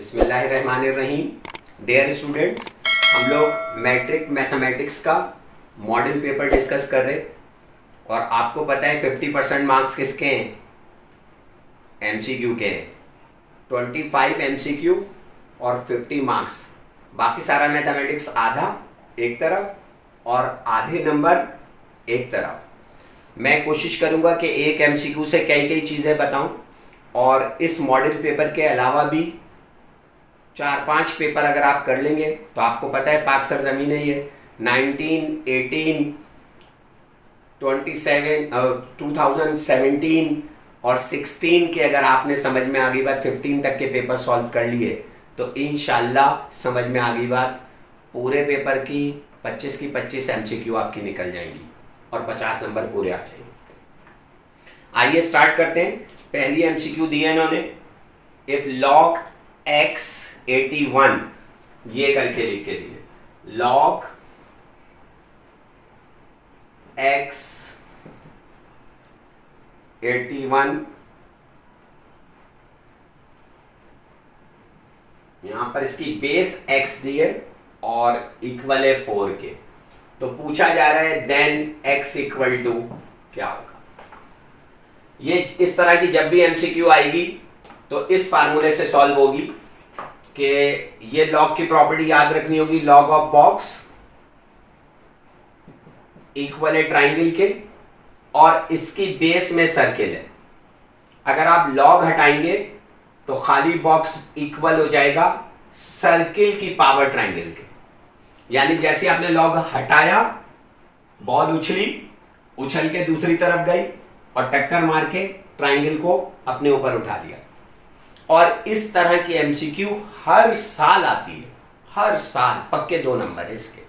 बिस्मिल्लाहिर्रहमानिर्रहीम। Dear students, हम लोग मैट्रिक मैथमेटिक्स का मॉडल पेपर डिस्कस कर रहे और आपको पता है 50% मार्क्स किसके हैं? एमसीक्यू के हैं। 25 एमसीक्यू और 50 मार्क्स। बाकी सारा मैथमेटिक्स आधा एक तरफ और आधे नंबर एक तरफ। मैं कोशिश करूंगा कि एक एमसीक्यू से कई कई चीज़ें बताऊं और इस मॉडल पेपर के अलावा भी 4-5 पेपर अगर आप कर लेंगे तो आपको पता है पाक सरजमीन है ये 19, 18, 27, 2017 और 16 के अगर आपने समझ में आ गई बात 15 तक के पेपर सॉल्व कर लिए तो इंशाल्लाह समझ में आ गई बात, पूरे पेपर की 25 की 25 एमसीक्यू आपकी निकल जाएंगी और 50 नंबर पूरे आ जाएंगे। आइए स्टार्ट करते हैं। पहली एमसीक्यू दी है इन्होंने, इफ log x 81, ये करके लिख के दिए log x 81, यहां पर इसकी बेस x दी है और इक्वल है 4 के, तो पूछा जा रहा है देन x इक्वल टू क्या होगा। ये इस तरह की जब भी एमसीक्यू आएगी तो इस फार्मूले से सॉल्व होगी कि ये लॉग की प्रॉपर्टी याद रखनी होगी, लॉग ऑफ बॉक्स इक्वल है ट्राइंगल के और इसकी बेस में सर्किल है। अगर आप लॉग हटाएंगे तो खाली बॉक्स इक्वल हो जाएगा सर्किल की पावर ट्राइंगल के, यानी जैसे आपने लॉग हटाया, बॉल उछल के दूसरी तरफ गई और टक्कर मार के ट्राइंगल को अपने ऊपर उठा लिया। और इस तरह की एमसीक्यू हर साल आती है, हर साल पक्के 2 नंबर है इसके।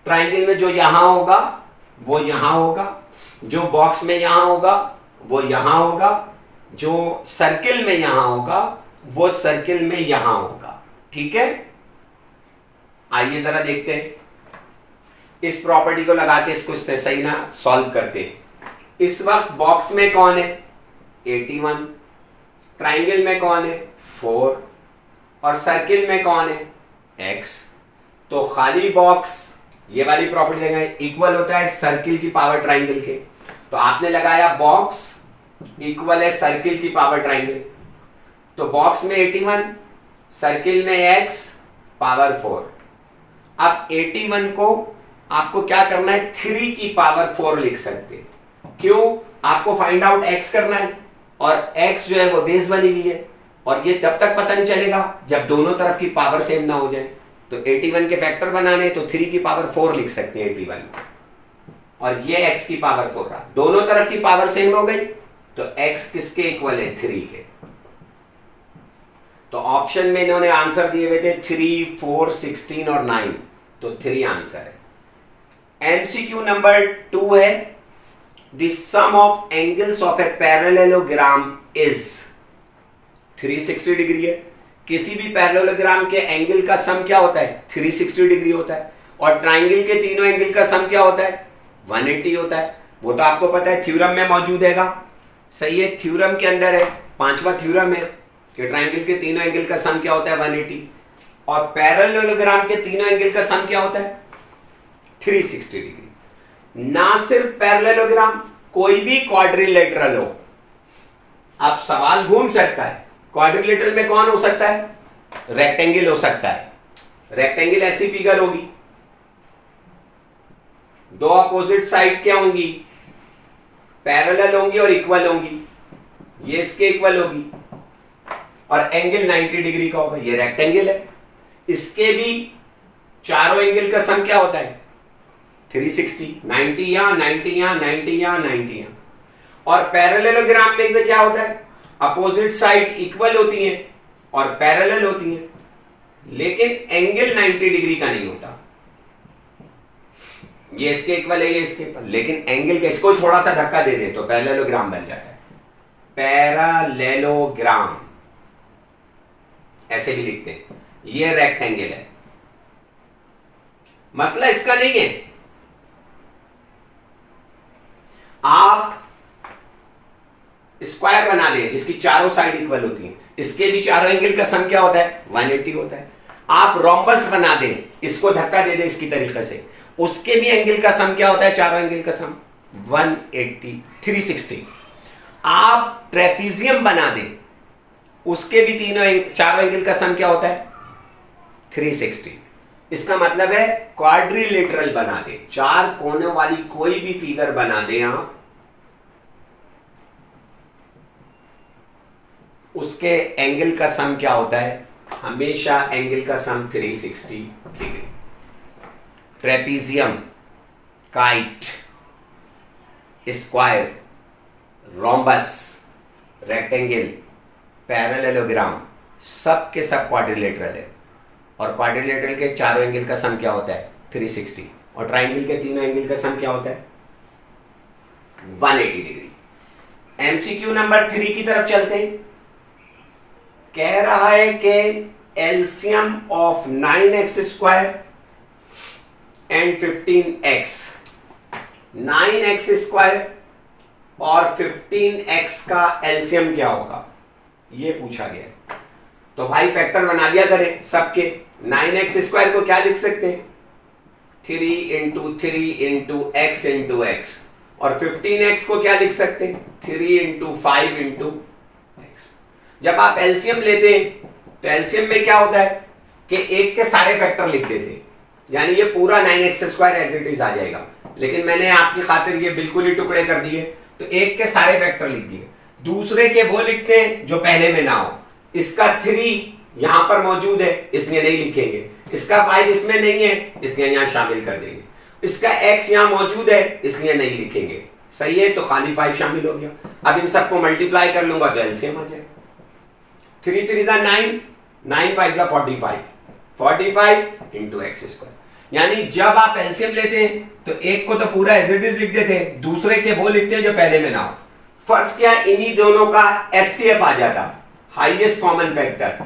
ट्राइंगल में जो यहां होगा वो यहां होगा, जो बॉक्स में यहां होगा वो यहां होगा, जो सर्किल में यहां होगा वो सर्किल में यहां होगा। ठीक है, आइए जरा देखते हैं इस प्रॉपर्टी को लगा के इसको सही ना सॉल्व करते हैं। इस वक्त बॉक्स में कौन है? 81, ट्राइंगल में कौन है? 4 और सर्किल में कौन है? x। तो खाली बॉक्स ये वाली प्रॉपर्टी लगाए, इक्वल होता है सर्किल की पावर ट्राइंगल के, तो आपने लगाया बॉक्स इक्वल है सर्किल की पावर ट्राइंगल, तो बॉक्स में 81, सर्किल में x पावर 4। अब 81 को आपको क्या करना है? 3 की पावर 4 लिख सकते हैं। क्यों? आपको फाइंड आउट x करना है और x जो है वो बेस बनी हुई है और ये जब तक पता नहीं चलेगा जब दोनों तरफ की पावर सेम ना हो जाए। तो 81 के फैक्टर बनाने तो 3 की पावर 4 लिख सकते हैं 81 को, और ये x की पावर 4 रहा। दोनों तरफ की पावर सेम हो गई तो x किसके इक्वल है? 3 के। तो ऑप्शन में इन्होंने आंसर दिए हुए थे 3, 4, 16 और 9, तो 3 आंसर है। एमसीक्यू नंबर 2 है, the sum of angles of a parallelogram is 360 degree है। किसी भी पैरेललोग्राम के एंगल का सम क्या होता है? 360 डिग्री होता है। और ट्राइंगल के तीनों एंगल का सम क्या होता है? 180 होता है। वो तो आपको पता है, थ्योरम में मौजूद हैगा। सही है, थ्योरम के अंदर है, 5वां थ्योरम है कि ट्राइंगल के तीनों एंगल का सम क्या होता है? 180। और पैरेललोग्राम के तीनों एंगल का सम क्या होता है? 360 डिग्री। ना सिर्फ पैरेललोग्राम, कोई भी क्वाड्रिलेटरल हो। अब सवाल घूम सकता है, क्वाड्रिलेटरल में कौन हो सकता है? रेक्टेंगल हो सकता है। रेक्टेंगल ऐसी फिगर होगी, 2 अपोजिट साइड क्या होंगी? पैरेलल होंगी और इक्वल होंगी। ये इसके इक्वल होगी और एंगल 90 डिग्री का होगा। ये रेक्टेंगल है, इसके भी चारों एंगल का सम क्या होता है? 360। 90 यहां, 90 यहां, 90 यहां, 90 यहां। और पैरेललोग्राम में क्या होता है? अपोजिट साइड इक्वल होती हैं और पैरेलल होती हैं, लेकिन एंगल 90 डिग्री का नहीं होता। ये इसके इक्वल है, ये इसके इक्वल, लेकिन एंगल का, इसको थोड़ा सा धक्का दे दें तो पैरेललोग्राम बन जाता है। पैरेललोग्राम ऐसे भी लिखते हैं। ये रेक्टेंगल है। मसला इसका नहीं है, आप स्क्वायर बना दें जिसकी चारों साइड इक्वल होती हैं, इसके भी चारों एंगल का सम क्या होता है? 180 होता है। आप रोम्बस बना दें, इसको धक्का दे दें इसकी तरीके से, उसके भी एंगल का सम क्या होता है? चारों एंगल का सम 180, 360। आप ट्रेपीजियम बना दें, उसके भी चारों एंगल का सम क्या होता है? 360। इसका मतलब है क्वाड्रिलेटरल बना दें, चार कोनों वाली कोई भी फिगर बना दें आप, उसके एंगल का सम क्या होता है? हमेशा एंगल का सम 360 degree. Trapezium, kite, square, rhombus, rectangle, parallelogram, सब के सब क्वाड्रिलेटरल है। और क्वाड्रिलेटरल के चारों एंगल का सम क्या होता है? 360। और ट्राइंगल के तीनों एंगल का सम क्या होता है? 180 डिग्री। एमसीक्यू नंबर 3 की तरफ चलते हैं। कह रहा है कि LCM of 9x square and 15x, 9x square और 15x का एलसीएम क्या होगा, ये पूछा गया। तो भाई फैक्टर बना दिया करें सबके। 9x स्क्वायर को क्या लिख सकते हैं? 3 into 3 into x into x. और 15x को क्या लिख सकते हैं? 3 इंटू 5 इंटू एक्स। जब आप एलसीएम लेते हैं तो एलसीएम में क्या होता है कि एक के सारे फैक्टर लिख देते हैं, यानी ये पूरा 9x square as it is आ जाएगा। लेकिन मैंने आपकी खातिर ये बिल्कुल ही टुकड़े कर दिए, तो एक के सारे फैक्टर लिख दिए, दूसरे के वो लिखते हैं जो पहले में ना हो। इसका 3 यहां पर मौजूद है इसलिए नहीं लिखेंगे, इसका 5 इसमें नहीं है इसलिए यहां शामिल कर देंगे, इसका x यहां मौजूद है इसलिए नहीं लिखेंगे। सही है, तो खाली 5 शामिल हो गया। अब इन सबको मल्टीप्लाई कर लूंगा तो एलसीएम आ जाएगा। 3 3 9, 9 5 45, 45 इंटू एक्स स्क्वायर। यानी जब आप एलसीएम लेते हैं तो एक को तो पूरा एज इट इज लिख देते हैं, दूसरे के वो लिखते हैं जो पहले में ना हो। फर्स्ट क्या, इन्हीं दोनों का एचसीएफ आ जाता, हाईएस्ट कॉमन फैक्टर।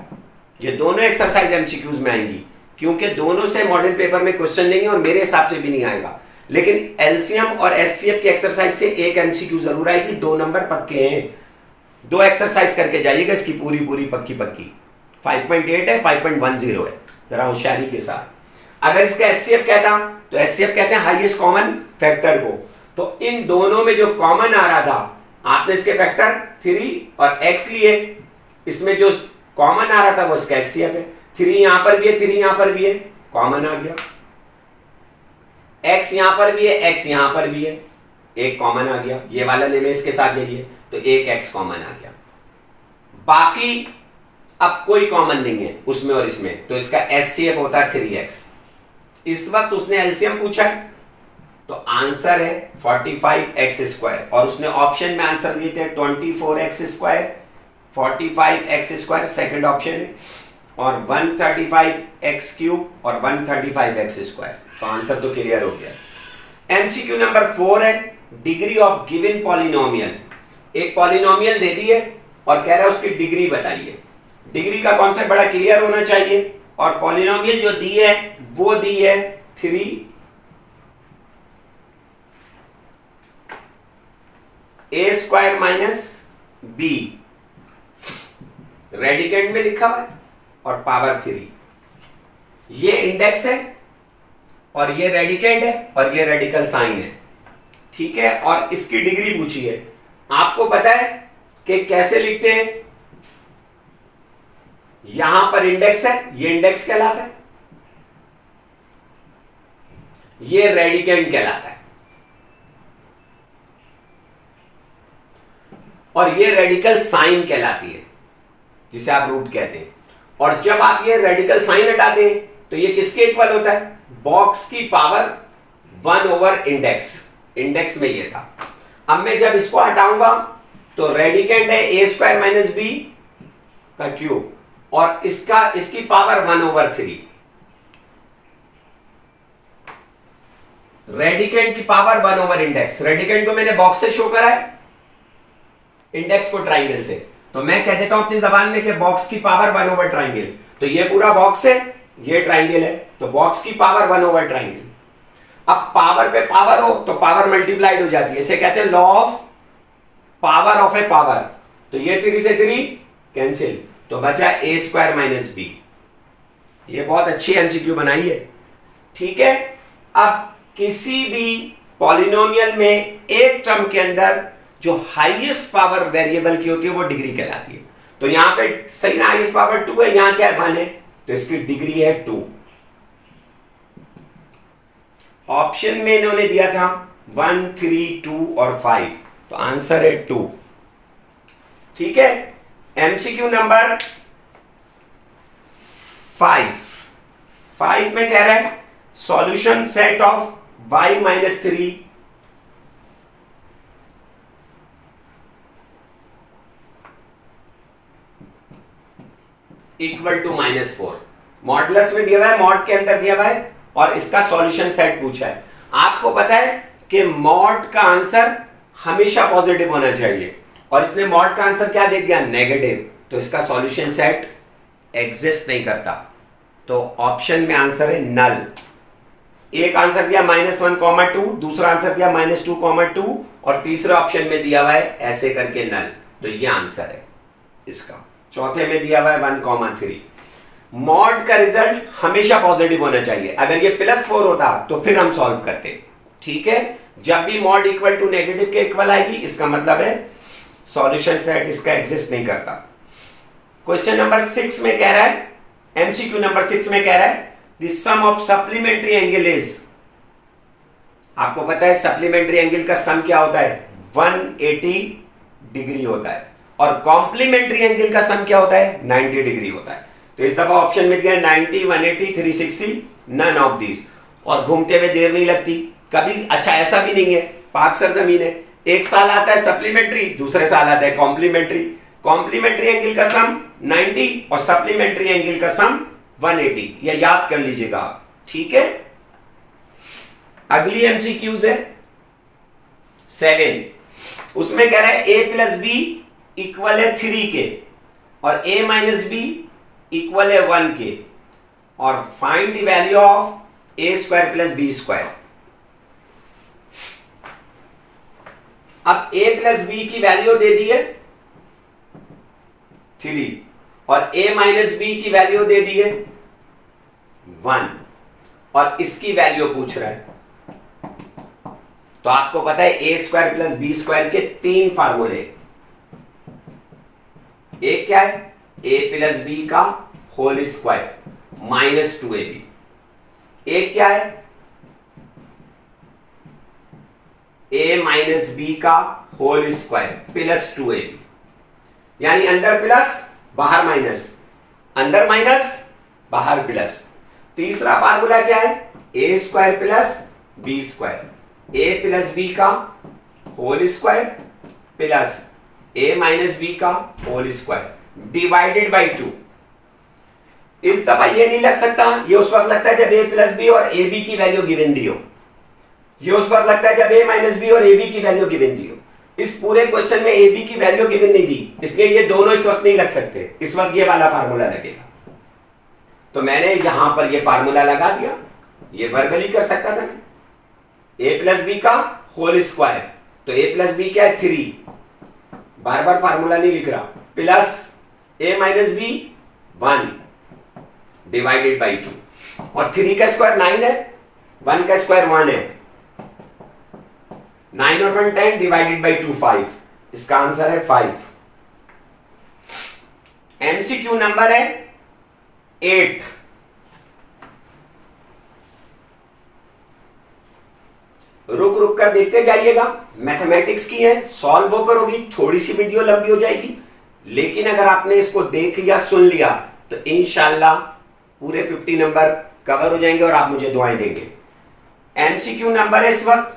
ये दोनों एक्सरसाइज एमसीक्यूज में आएंगी, क्योंकि दोनों से मॉडल पेपर में क्वेश्चन नहीं है और मेरे हिसाब से भी नहीं आएगा। लेकिन एलसीएम और एचसीएफ की एक्सरसाइज से एक एमसीक्यू जरूर आएगी, 2 नंबर पक्के हैं। 2 एक्सरसाइज करके जाइएगा इसकी पूरी पक्की 5.8 है, 5.10 है, जरा होशियारी के साथ। अगर इसका एचसीएफ कहता तो एचसीएफ कहते हैं हाईएस्ट कॉमन फैक्टर को। तो इन दोनों में जो कॉमन आ रहा था, आपने इसके फैक्टर 3 और x लिए, इसमें जो कॉमन आ रहा था वो इसका एचसीएफ है। 3 यहां पर भी है, 3 यहां पर भी है, कॉमन आ गया। x यहां पर भी है, x यहां पर भी है, एक कॉमन आ गया। ये वाला ले ले, इसके साथ ले लिए तो एक x कॉमन आ गया। बाकी अब कोई कॉमन नहीं है उसमें और इसमें, तो इसका एचसीएफ होता है 3x। इस वक्त उसने एलसीएम पूछा है तो आंसर है 45x स्क्वायर, और उसने ऑप्शन में आंसर दिए थे 24x square, 45x square second option है, और 135x क्यूब और 135x स्क्वायर। तो आंसर तो क्लियर हो गया। एमसीक्यू नंबर 4 है, डिग्री ऑफ गिवन पॉलिनोमियल। एक पॉलिनोमियल दे दी है और कह रहा है उसकी डिग्री बताइए। डिग्री का कॉन्सेप्ट बड़ा क्लियर होना चाहिए, और पॉलिनोमियल जो दी है वो दी है 3 a square minus b, radicand में लिखा हुआ है, और पावर 3। ये इंडेक्स है और ये रेडिकेंड है और ये रेडिकल साइन है, ठीक है। और इसकी डिग्री पूछी है। आपको पता है कि कैसे लिखते हैं, यहां पर इंडेक्स है, ये इंडेक्स कहलाता है, ये रेडिकेंड कहलाता है, और ये रेडिकल साइन कहलाती है, जिसे आप रूट कहते हैं। और जब आप ये रेडिकल साइन हटाते हैं तो ये किसके इक्वल होता है? बॉक्स की पावर 1 ओवर इंडेक्स। इंडेक्स में ये था। अब मैं जब इसको हटाऊंगा तो रेडिकेंड है a स्क्वायर माइनस b का क्यूब, और इसकी पावर 1 ओवर 3। रेडिकेंड की पावर 1 ओवर इंडेक्स। रेडिकेंड को मैंने बॉक्स से शो करा है, इंडेक्स को ट्राइंगल से। तो मैं कह देता हूं अपनी जबान में कि बॉक्स की पावर 1 ओवर ट्राइंगल। तो ये पूरा बॉक्स है, ये ट्राइंगल है, तो बॉक्स की पावर 1 ओवर ट्राइंगल। अब पावर पे पावर हो तो पावर मल्टीप्लाइड हो जाती है, इसे कहते हैं law of power of A power. तो ये 3 से 3 कैंसिल, तो बचा ए स्क्वायर माइनस बी। ये बहुत अच्छी एमसीक्यू बनाई है, ठीक है। अब किसी भी पॉलिनोमियल में एक टर्म के अंदर जो हाईएस्ट पावर वेरिएबल की होती है वो डिग्री कहलाती है। तो यहां पे सही ना, हाईएस्ट पावर 2 है, यहां क्या है 1 है, तो इसकी डिग्री है 2। ऑप्शन में इन्होंने दिया था 1, 3, 2 और 5, तो आंसर है 2, ठीक है। एमसीक्यू नंबर 5 में कह रहा है solution set of y minus 3 equal to -4। Modulus में दिया हुआ है, मॉड के अंदर दिया हुआ है, और इसका सॉल्यूशन सेट पूछा है। आपको पता है कि मॉड का आंसर हमेशा पॉजिटिव होना चाहिए, और इसने मॉड का आंसर क्या दे दिया, नेगेटिव, तो इसका सॉल्यूशन सेट एग्जिस्ट नहीं करता। तो ऑप्शन में आंसर है नल। एक आंसर दिया -1, 2, दूसरा आंसर दिया -2, 2, और तीसरे ऑप्शन में दिया हुआ है ऐसे करके नल, तो ये आंसर है इसका। चौथे में दिया हुआ है 1, 3। मॉड का रिजल्ट हमेशा पॉजिटिव होना चाहिए। अगर ये +4 होता तो फिर हम सॉल्व करते, ठीक है। जब भी मॉड इक्वल टू नेगेटिव के इक्वल आएगी, इसका मतलब है सॉल्यूशन सेट इसका एग्जिस्ट नहीं करता। क्वेश्चन नंबर 6 में कह रहा है, एमसीक्यू नंबर 6 में कह रहा है the sum of supplementary angle is. आपको पता है सप्लीमेंट्री एंगल का सम क्या होता है, 180 डिग्री होता है, और कॉम्प्लीमेंट्री एंगल का सम क्या होता है, 90 डिग्री होता है। तो इस दफा ऑप्शन में दिया 90, 180, 360, नन ऑफ दीज। और घूमते हुए देर नहीं लगती कभी। अच्छा ऐसा भी नहीं है, पाक सरजमीन है, एक साल आता है सप्लीमेंट्री, दूसरे साल आता है कॉम्प्लीमेंट्री। कॉम्प्लीमेंट्री एंगल का सम 90 और सप्लीमेंट्री एंगल का सम 180, यह याद कर लीजिएगा, ठीक है। अगली एमसीक्यूज है 7, उसमें कह रहा है a प्लस बी इक्वल है 3 के, और a माइनस बी इक्वल है 1 के, और find the value of a square plus B square. अब a प्लस बी की वैल्यू दे दी है 3, और a माइनस बी की वैल्यू दे दी है 1, और इसकी वैल्यू पूछ रहा है। तो आपको पता है a square plus B square के 3 फार्मूले। एक क्या है, a प्लस बी का होल स्क्वायर माइनस 2ab। एक क्या है, a माइनस बी का होल स्क्वायर प्लस 2ab, यानी अंदर प्लस बाहर माइनस, अंदर माइनस बाहर प्लस। तीसरा फार्मूला क्या है, a square plus B square, a plus B का whole square plus a minus B का होल स्क्वायर डिवाइडेड बाई 2। इस दफा ये नहीं लग सकता, ये उस वक्त लगता है जब a प्लस बी और ab की वैल्यू गिवन दी हो। ये उस वक्त लगता है जब a माइनस बी और ab की वैल्यू गिवन दी हो। इस पूरे क्वेश्चन में ab की वैल्यू गिवन नहीं दी, इसलिए ये दोनों इस वक्त नहीं लग सकते। इस वक्त ये वाला फार्मूला लगेगा, तो मैंने यहां पर ये फार्मूला लगा दिया। ये वर्बली कर सकता था मैं, a प्लस बी का होल स्क्वायर, तो a प्लस बी क्या है 3, बार बार फार्मूला नहीं लिख रहा, plus a minus B 1 divided by 2, और 3 का स्क्वायर 9 है, 1 का स्क्वायर 1 है, 9 और 1 10 डिवाइडेड बाई 2 5। इसका आंसर है 5। एमसीक्यू नंबर है 8, रुक रुक कर देखते जाइएगा। मैथमेटिक्स की है, सॉल्व होकर होगी, थोड़ी सी वीडियो लंबी हो जाएगी, लेकिन अगर आपने इसको देख लिया, सुन लिया, तो इंशाल्लाह पूरे 50 नंबर कवर हो जाएंगे और आप मुझे दुआएं देंगे। एमसीक्यू नंबर है इस वक्त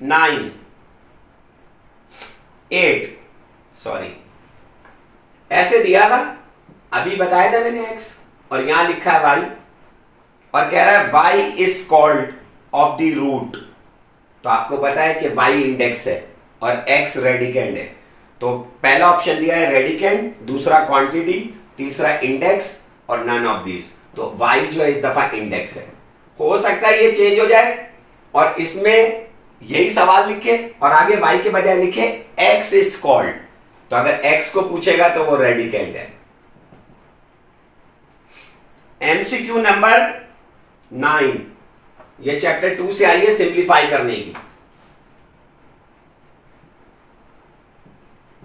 9, 8 सॉरी, ऐसे दिया था, अभी बताया था मैंने x, और यहां लिखा है y, और कह रहा है y is called of the root. तो आपको पता है कि y इंडेक्स है और x रेडिकेंड है, तो पहला ऑप्शन दिया है रेडिकेंड, दूसरा क्वांटिटी, तीसरा इंडेक्स, और नन ऑफ दीज। तो y जो है इस दफा इंडेक्स है। हो सकता है ये चेंज हो जाए और इसमें यही सवाल लिखे और आगे y के बजाय लिखे x इज कॉल्ड, तो तो अगर x को पूछेगा तो वो रेडिकेंड है। एमसीक्यू नंबर 9, ये चैप्टर 2 से आई है, सिंप्लीफाई करने की।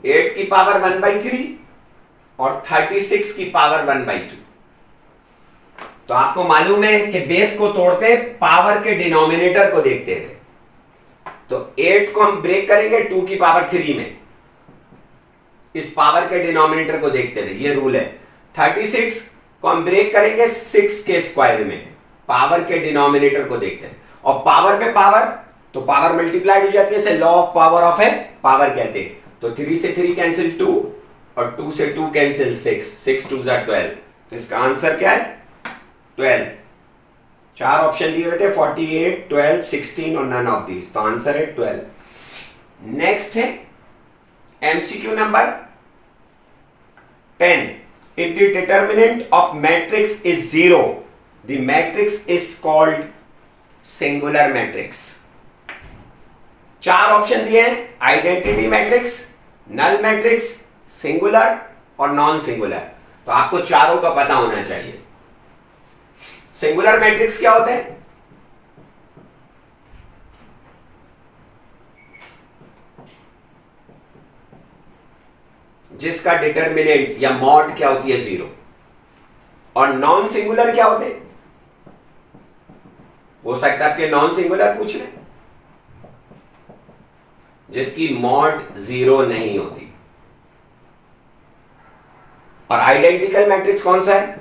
8 की पावर 1/3 और 36 की पावर 1/2। तो आपको मालूम है कि बेस को तोड़ते पावर के डिनोमिनेटर को देखते हैं। तो 8 को हम ब्रेक करेंगे 2 की पावर 3 में, इस पावर के डिनोमिनेटर को देखते हुए, ये रूल है। 36 को हम ब्रेक करेंगे 6 के स्क्वायर में, पावर के डिनोमिनेटर को देखते हैं। और पावर पे पावर, तो पावर मल्टीप्लाइड हो जाती है, इसे law of power of A power कहते हैं। तो 3 से 3 कैंसिल 2 और 2 से 2 कैंसिल 6, 6 2 12। तो इसका आंसर क्या है? 12। 4 ऑप्शन दिए हुए थे, 48, 12, 16 और नन ऑफ दीज, तो आंसर है 12। नेक्स्ट है MCQ number 10। If the determinant of matrix is 0, the matrix is called singular matrix. 4 option दिए हैं, identity matrix, null matrix, singular और नॉन सिंगुलर। तो आपको चारों का पता होना चाहिए। सिंगुलर मैट्रिक्स क्या होता है? जिसका डिटर्मिनेंट या मॉड क्या होती है? 0। और नॉन सिंगुलर क्या होते हैं? हो सकता है आपके नॉन सिंगुलर पूछ रहे, जिसकी मॉड 0 नहीं होती। और आइडेंटिकल मैट्रिक्स कौन सा है?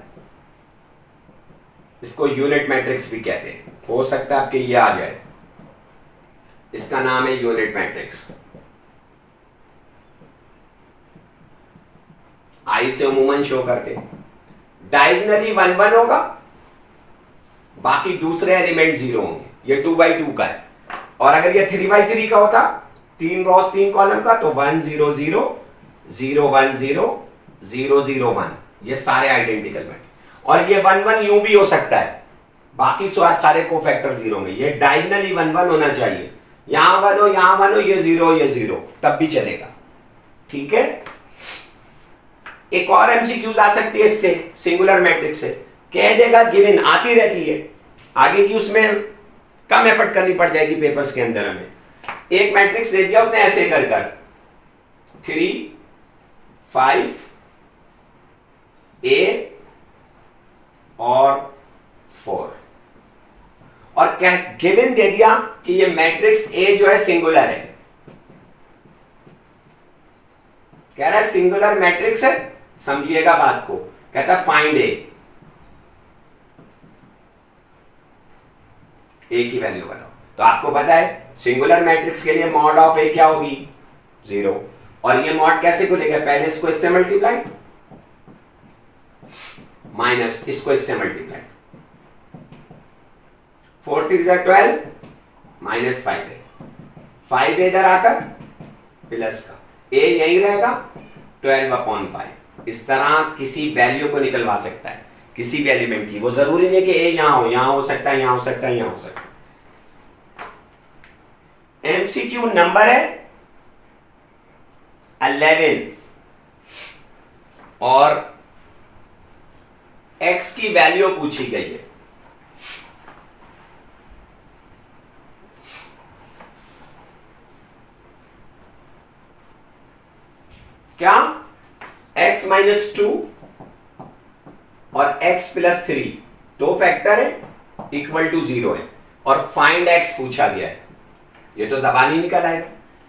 इसको यूनिट मैट्रिक्स भी कहते हैं। हो सकता है आपके ये आ जाए, इसका नाम है यूनिट मैट्रिक्स। आई से अमूमन शो करते हैं। डायगनली 1 1 होगा, बाकी दूसरे एलिमेंट 0 होंगे। ये 2/2 का है। और अगर ये 3/3 का होता, 3 रॉस 3 कॉलम का, तो 1 0 0 0 1 0 0 0 1, ये सारे आइडेंटिकल मैट्रिक्स। और ये 1 1 यूं भी हो सकता है, बाकी सारे कोफैक्टर 0 होंगे। ये डायगनली 1 1 होना चाहिए। यहां 1 हो, यहां 1 हो, ये 0 ये 0, तब भी चलेगा। ठीक है। एक और एमसीक्यूज आ सकती है इससे, सिंगुलर मैट्रिक्स से। कह देगा गिवन, आती रहती है, आगे की उसमें कम एफर्ट करनी पड़ जाएगी पेपर्स के अंदर हमें। एक मैट्रिक्स दे दिया उसने ऐसे कर 3 5 A और 4, और क्या गिवन दे दिया कि ये मैट्रिक्स A जो है सिंगुलर है। कह रहा है सिंगुलर मैट्रिक्स है, समझिएगा बात को। कहता है फाइंड ए की वैल्यू बताओ। तो आपको पता है सिंगुलर मैट्रिक्स के लिए मॉड ऑफ ए क्या होगी? 0। और ये मॉड कैसे खुलेगा? पहले इसको इससे मल्टीप्लाई, माइनस इसको इससे मल्टीप्लाई। 4 3 12 माइनस 5 है, 5 इधर आकर प्लस का, ए यही रहेगा 12/5। इस तरह किसी वैल्यू को निकलवा सकता है, किसी भी एलिमेंट की। वो जरूरी नहीं कि ए यहां हो सकता है, यहां हो सकता है, यहां हो सकता है। एमसीक्यू नंबर है 11, और x की वैल्यू पूछी गई है। क्या? x - 2 और x + 3 दो फैक्टर है, इक्वल टू 0 है, और फाइंड x पूछा गया है। ये तो जबानी निकल आएगा।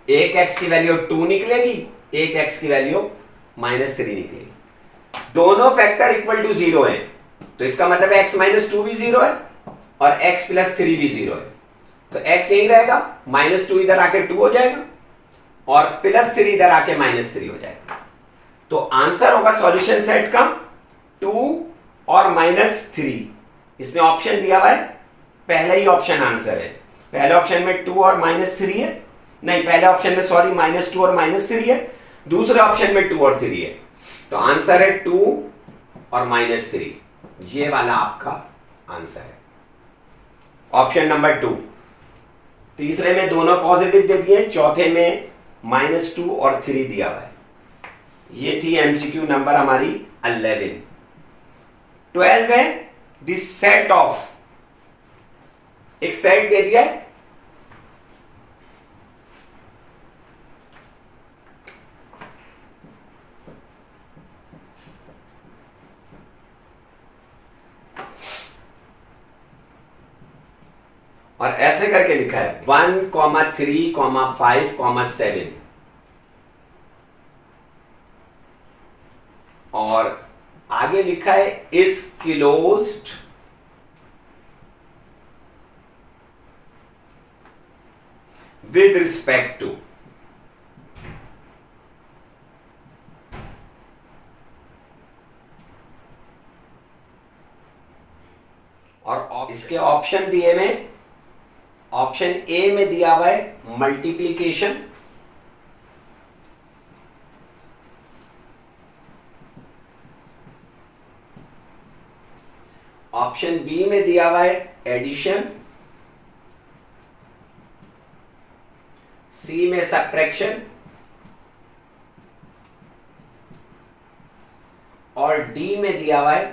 एक x की वैल्यू 2 निकलेगी, एक x की वैल्यू -3 निकलेगी। दोनों फैक्टर इक्वल टू 0 है, तो इसका मतलब x - 2 भी 0 है और x + 3 भी 0 है। तो x यही रहेगा, -2 इधर आके 2 हो जाएगा और +3 इधर आके -3 हो जाएगा। तो आंसर होगा सॉल्यूशन सेट का 2 और -3। इसमें ऑप्शन दिया हुआ है, पहला ही ऑप्शन आंसर है। पहले ऑप्शन में 2 और -3 है, नहीं पहले ऑप्शन में सॉरी -2 और -3 है, दूसरे ऑप्शन में 2 और 3 है। तो आंसर है 2 और -3, ये वाला आपका आंसर है, ऑप्शन नंबर 2। तीसरे में दोनों पॉजिटिव दे दिए, चौथे में -2 और 3 दिया हुआ है। ये थी एमसीक्यू नंबर हमारी 11। 12 है दिस सेट ऑफ, एक सेट दे दिया है, और ऐसे करके लिखा है 1, 3, 5, 7 और आगे लिखा है is closed with respect to, और इसके ऑप्शन दिए में, ऑप्शन ए में दिया हुआ है मल्टीप्लीकेशन, ऑप्शन बी में दिया हुआ है एडिशन, सी में सब्ट्रैक्शन और डी में दिया हुआ है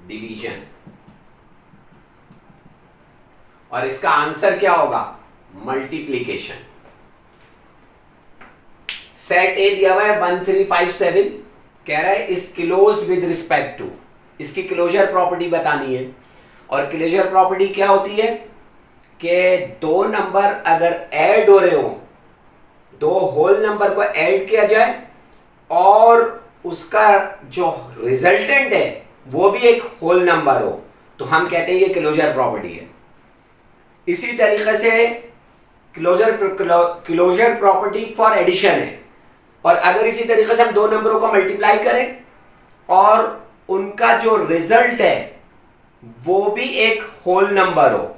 डिवीजन। और इसका आंसर क्या होगा? मल्टीप्लीकेशन। सेट ए दिया हुआ है 1, 3, 5, 7, कह रहा है is closed with respect to, इसकी क्लोजर प्रॉपर्टी बतानी है। और क्लोजर प्रॉपर्टी क्या होती है कि दो नंबर अगर ऐड हो रहे हो, दो होल नंबर को ऐड किया जाए और उसका जो रिजल्टेंट है वो भी एक होल नंबर हो, तो हम कहते हैं ये क्लोजर प्रॉपर्टी है। इसी तरीके से क्लोजर प्रॉपर्टी फॉर एडिशन है। और अगर इसी तरीके से हम दो नंबरों को मल्टीप्लाई करें और उनका जो रिजल्ट है वो भी एक होल नंबर हो,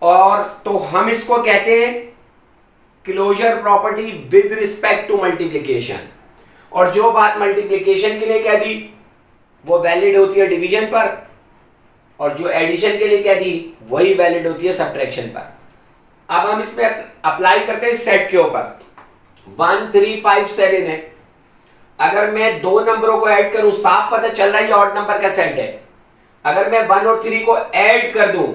और तो हम इसको कहते हैं closure property with respect to multiplication. और जो बात मल्टीप्लिकेशन के लिए कह दी वो वैलिड होती है डिवीजन पर, और जो एडिशन के लिए कह दी वही वैलिड होती है सब्ट्रैक्शन पर। अब हम इसमें अप्लाई करते हैं सेट के ऊपर। 1, 3, 5, 7 है, अगर मैं दो नंबरों को ऐड करूं, साफ पता चल रहा है ये ऑड नंबर का सेट है। अगर मैं 1 और 3 को ऐड कर दूं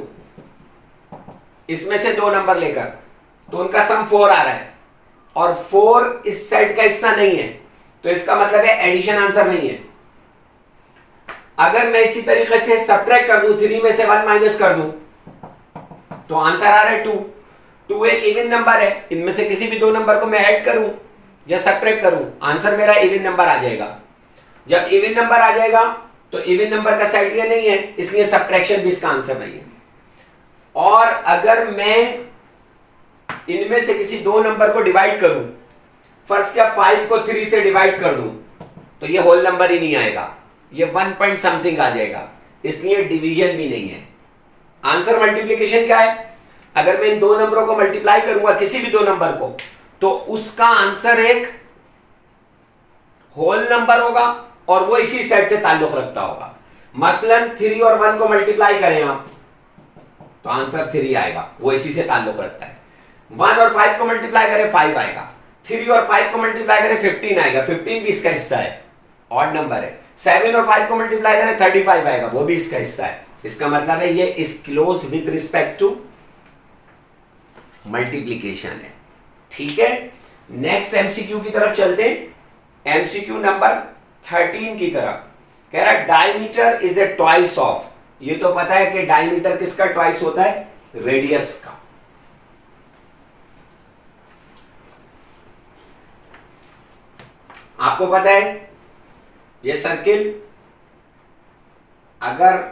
इसमें से दो नंबर लेकर, तो उनका सम 4 आ रहा है, और 4 इस सेट का हिस्सा नहीं है, तो इसका मतलब है एडिशन आंसर नहीं है। अगर मैं इसी तरीके से सब्ट्रैक्ट कर दूं, 3 में से 1 माइनस कर दूं, तो आंसर आ रहा है 2। 2 एक इवन नंबर है, इनमें से किसी भी दो नंबर को मैं ऐड करूं या सब्ट्रैक्ट करूं, आंसर मेरा इवन नंबर आ जाएगा। जब इवन नंबर आ जाएगा तो इवन नंबर का सेट ये नहीं है, इसलिए सब्ट्रैक्शन भी इसका आंसर नहीं है। और अगर मैं इनमें से किसी दो नंबर को डिवाइड करूं, फर्स्ट क्या 5 को 3 से डिवाइड कर दूं, तो ये होल नंबर ही नहीं आएगा, ये 1 पॉइंट समथिंग आ जाएगा, इसलिए डिवीजन भी नहीं है। आंसर मल्टीप्लिकेशन क्या है? अगर मैं इन दो नंबरों को मल्टीप्लाई करूंगा किसी भी दो नंबर को, तो उसका आंसर एक होल नंबर होगा और वो इसी सेट से ताल्लुक रखता होगा। मसलन 3 और 1 को मल्टीप्लाई करें आप, तो आंसर 3 आएगा, वो इसी से ताल्लुक रखता है। 1 और 5 को मल्टीप्लाई करें 5 आएगा, 3 और 5 को मल्टीप्लाई करें 15 आएगा, 15 भी इसका हिस्सा है, ऑड नंबर है। 7 और 5 को मल्टीप्लाई करें 35 आएगा, वो भी इसका हिस्सा है। इसका मतलब है ये is close with respect to multiplication है। ठीक है, नेक्स्ट एमसीक्यू की तरफ चलते हैं। एमसीक्यू नंबर 13 की तरफ कह रहा है diameter is a twice of. ये तो पता है कि डायमीटर किसका ट्वाइस होता है? रेडियस का। आपको पता है ये सर्किल, अगर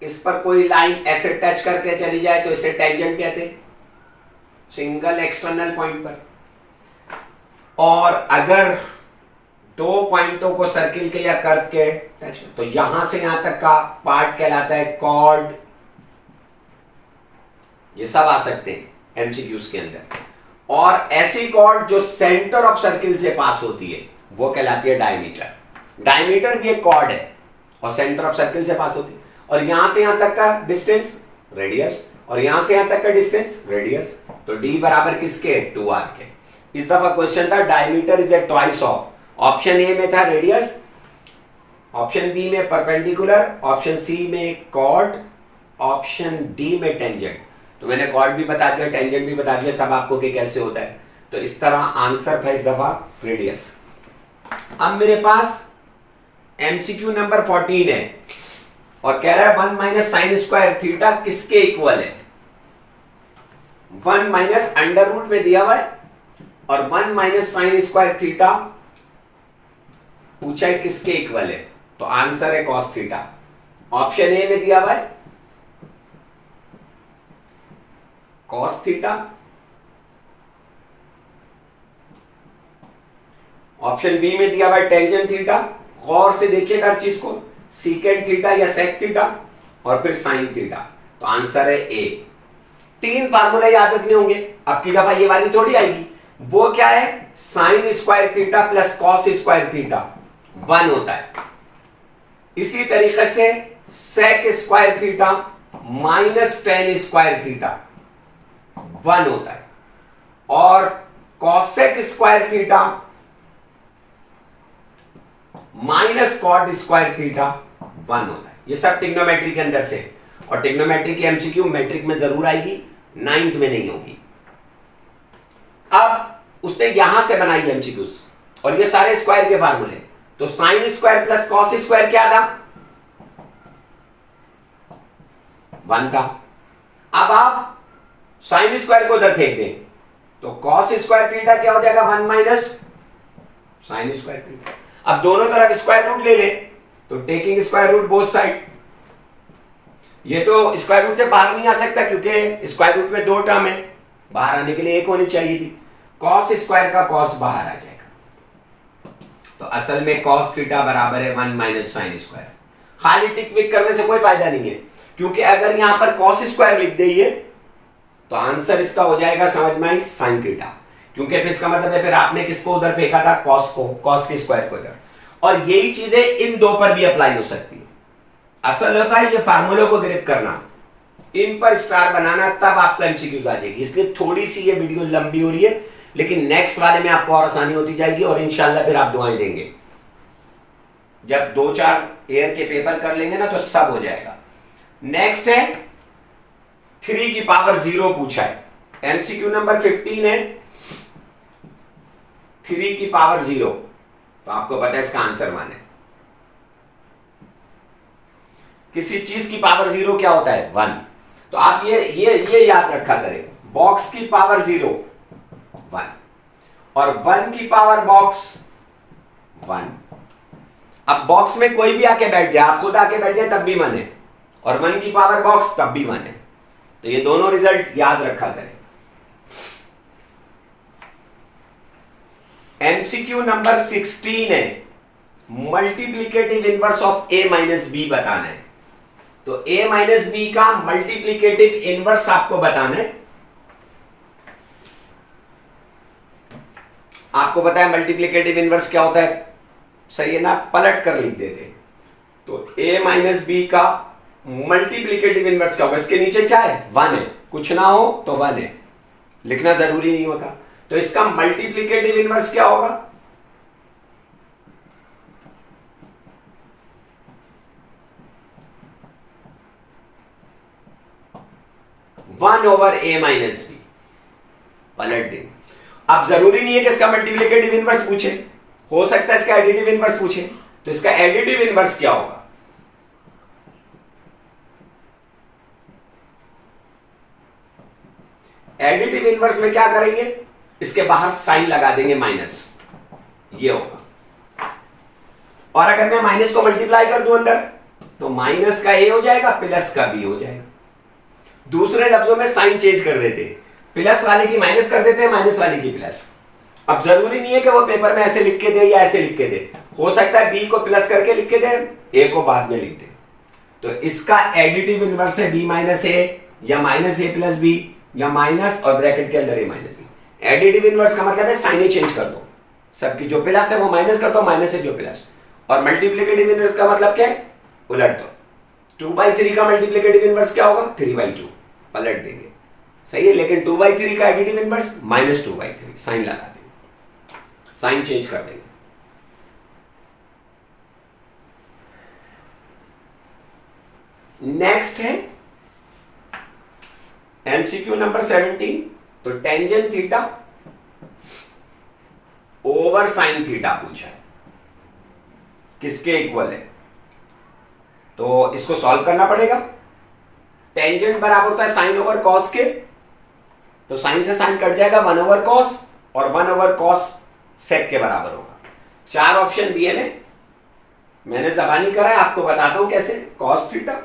इस पर कोई लाइन ऐसे टच करके चली जाए तो इसे टेंजेंट कहते हैं, सिंगल एक्सटर्नल पॉइंट पर। और अगर दो पॉइंटों को सर्किल के या कर्व के टच, तो यहां से यहां तक का पार्ट कहलाता है कॉर्ड। ये सब आ सकते हैं एमसीक्यूज के अंदर। और ऐसी कॉर्ड जो सेंटर ऑफ सर्किल से पास होती है वो कहलाती है डायमीटर। डायमीटर भी एक कॉर्ड है और सेंटर ऑफ सर्किल से पास होती है। और यहां से यहां तक का डिस्टेंस रेडियस, और यहां से यहां तक का डिस्टेंस रेडियस। तो d बराबर किसके? 2r के। इस दफा क्वेश्चन था diameter is a twice of, option A में था रेडियस, ऑप्शन बी में परपेंडिकुलर, ऑप्शन सी में कॉर्ड, ऑप्शन डी में टेंजेंट। तो मैंने कॉर्ड भी बता दिया, टेंजेंट भी बता दिया सब आपको कि कैसे होता है। तो इस तरह आंसर था इस दफा रेडियस। अब मेरे पास एमसीक्यू नंबर 14 है और कह रहा है 1 माइनस साइन स्क्वायर थीटा किसके इक्वल है। 1 माइनस अंडर रूट में दिया हुआ है और 1 माइनस साइन स्क्वायर थीटा पूछा है किसके इक्वल है। तो आंसर है कॉस थीटा। ऑप्शन ए में दिया हुआ है कॉस थीटा, ऑप्शन बी में दिया हुआ है टेंजेंट थीटा, गौर से देखिएगा हर चीज को, सीकेंट थीटा या सेक थीटा, और फिर साइन थीटा। तो आंसर है ए। 3 फार्मूला याद रखने होंगे, अब की दफा ये वाली थोड़ी आएगी। वो क्या है, sine square theta plus cos square theta 1 होता है। इसी तरीके से sec square theta minus tan square theta 1 होता है, और cosec square theta minus cot square theta 1 होता है। ये सब टिग्नोमेट्री के अंदर से, और टिग्नोमेट्री की एमसीक्यू मैट्रिक में जरूर आएगी, 9th में नहीं होगी। अब उसने यहां से बनाई एमसीक्यूज, और ये सारे स्क्वायर के फार्मूले। तो sign square plus cos square क्या था, 1 था। अब आप साइन स्क्वायर को उधर फेंक दें तो कॉस स्क्वायर थीटा क्या हो जाएगा, 1 माइनस साइन स्क्वायर थीटा। अब दोनों तरफ स्क्वायर रूट ले लें तो taking square root both side, ये तो स्क्वायर रूट से बाहर नहीं आ सकता क्योंकि स्क्वायर रूट में 2 टर्म है, बाहर आने के लिए 1 होनी चाहिए थी। कॉस स्क्वायर का कॉस बाहर आ जाएगा, तो असल में कॉस थीटा बराबर है 1 माइनस साइन स्क्वायर। खाली टिक विक करने से कोई फायदा नहीं है, क्योंकि अगर यहां पर कॉस स्क्वायर लिख दिए तो आंसर इसका हो जाएगा समझ में आई साइन थीटा, क्योंकि फिर इसका मतलब है फिर आपने किसको उधर फेंका था, कॉस को, कॉस के स्क्वायर को उधर। और यही चीजें इन 2 पर भी अप्लाई हो सकती है। असल होता है ये फार्मूले को ग्रिप करना, इन पर स्टार बनाना, तब आपको एमसीक्यूज आ जाएगी। इसलिए थोड़ी सी ये वीडियो लंबी हो रही है, लेकिन नेक्स्ट वाले में आपको और आसानी होती जाएगी, और इंशाल्लाह फिर आप दुआएं देंगे। जब 2-4 ईयर के पेपर कर लेंगे ना तो सब हो जाएगा। नेक्स्ट है 3 की पावर 0 पूछा है, एमसीक्यू नंबर 15 है 3 की पावर 0, तो आपको पता है इसका आंसर 1 है। किसी चीज की पावर 0 क्या होता है, 1। तो आप ये याद रखा करें, बॉक्स की पावर 0 1, और 1 की पावर बॉक्स 1। अब बॉक्स में कोई भी आके बैठ जाए, आप खुद आके बैठ जाए तब भी 1 है, और 1 की पावर बॉक्स तब भी 1 है। तो ये दोनों रिजल्ट याद रखा करें। एमसीक्यू नंबर 16 है, multiplicative inverse of A minus B बताना है। तो ए माइनस बी का मल्टीप्लीकेटिव इनवर्स आपको बताना है। आपको पता है मल्टीप्लीकेटिव इनवर्स क्या होता है, सही है ना, पलट कर लिख देते। तो ए माइनस बी का मल्टीप्लीकेटिव इनवर्स क्या होगा, इसके नीचे क्या है, 1 है, कुछ ना हो तो 1 है, लिखना जरूरी नहीं होता। तो इसका मल्टीप्लीकेटिव इनवर्स क्या होगा, 1 ओवर ए माइनस बी, पलट देंगे। अब जरूरी नहीं है कि इसका मल्टीप्लीकेटिव इनवर्स पूछे, हो सकता है इसका एडिटिव इनवर्स पूछे। तो इसका एडिटिव इनवर्स क्या होगा, एडिटिव इनवर्स में क्या करेंगे, इसके बाहर साइन लगा देंगे माइनस, ये होगा। और अगर मैं माइनस को मल्टीप्लाई कर दूं अंदर, तो माइनस का ए हो जाएगा, प्लस का बी हो जाएगा। दूसरे लफ्जों में साइन चेंज कर देते, प्लस वाले की माइनस कर देते हैं, माइनस वाले की प्लस। अब जरूरी नहीं है कि वो पेपर में ऐसे लिख के दे या ऐसे लिख के दे, हो सकता है बी को प्लस करके लिख के दे, ए को बाद में लिख दे। तो इसका एडिटिव इनवर्स है बी माइनस ए, या माइनस ए प्लस बी, या माइनस और ब्रैकेट के अंदर ए माइनस बी। एडिटिव इनवर्स का मतलब है साइन चेंज कर दो, सबकी जो प्लस है वो माइनस कर दो, माइनस है जो प्लस। और मल्टीप्लिकेटिव इनवर्स का मतलब क्या है, उलट दो। 2/3 का मल्टीप्लिकेटिव इनवर्स क्या होगा, 3/2, पलट देंगे, सही है। लेकिन 2/3 का एडिटिव इनवर्स -2/3, साइन लगा देंगे, साइन चेंज कर देंगे। नेक्स्ट है एमसीक्यू नंबर 17। तो tangent theta over sine theta पूछा है, किसके इक्वल है? तो इसको सॉल्व करना पड़ेगा। टेंजेंट बराबर होता है साइन ओवर कॉस के, तो साइन से साइन कट जाएगा, 1 ओवर कॉस, और 1 ओवर कॉस सेक के बराबर होगा। 4 ऑप्शन दिए मैंने जबानी करा है, आपको बताता हूं कैसे। Cos theta.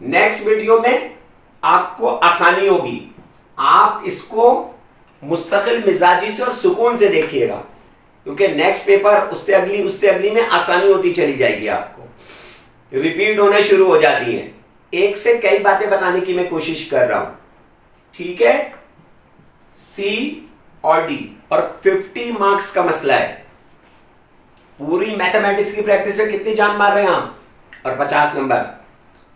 नेक्स्ट वीडियो में आपको आसानी होगी, आप इसको मुस्तकिल मिजाजी से और सुकून से देखिएगा, क्योंकि नेक्स्ट पेपर उससे अगली में आसानी होती चली जाएगी, आपको रिपीट होने शुरू हो जाती है। एक से कई बातें बताने की मैं कोशिश कर रहा हूं, ठीक है। सी और डी, और 50 मार्क्स का मसला है। पूरी मैथमेटिक्स की प्रैक्टिस में कितनी जान मार रहे हैं हम, और 50 नंबर,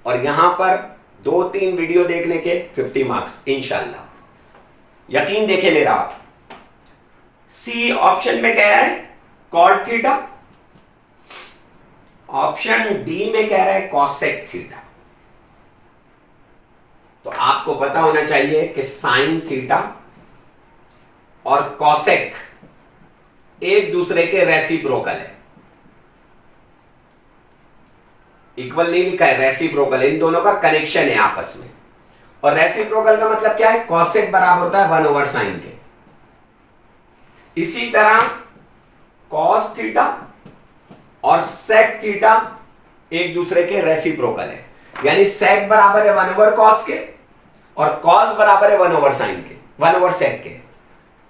और यहां पर 2-3 वीडियो देखने के 50 मार्क्स इंशाल्लाह, यकीन देखे मेरा। सी ऑप्शन में कह रहा है कॉट थीटा, ऑप्शन डी में कह रहा है कॉसेक थीटा। तो आपको पता होना चाहिए कि साइन थीटा और कॉसेक एक दूसरे के रेसिप्रोकल है। इक्वल नहीं लिखा है, रेसिप्रोकल, इन दोनों का कनेक्शन है आपस में। और रेसिप्रोकल का मतलब क्या है? कॉसेक बराबर होता है 1 ओवर साइन के। इसी तरह कॉस थीटा और सेक थीटा एक दूसरे के रेसिप्रोकल है, यानी सेक बराबर है 1 ओवर कॉस के, और कॉस बराबर है 1 ओवर साइन के, 1 ओवर सेक के।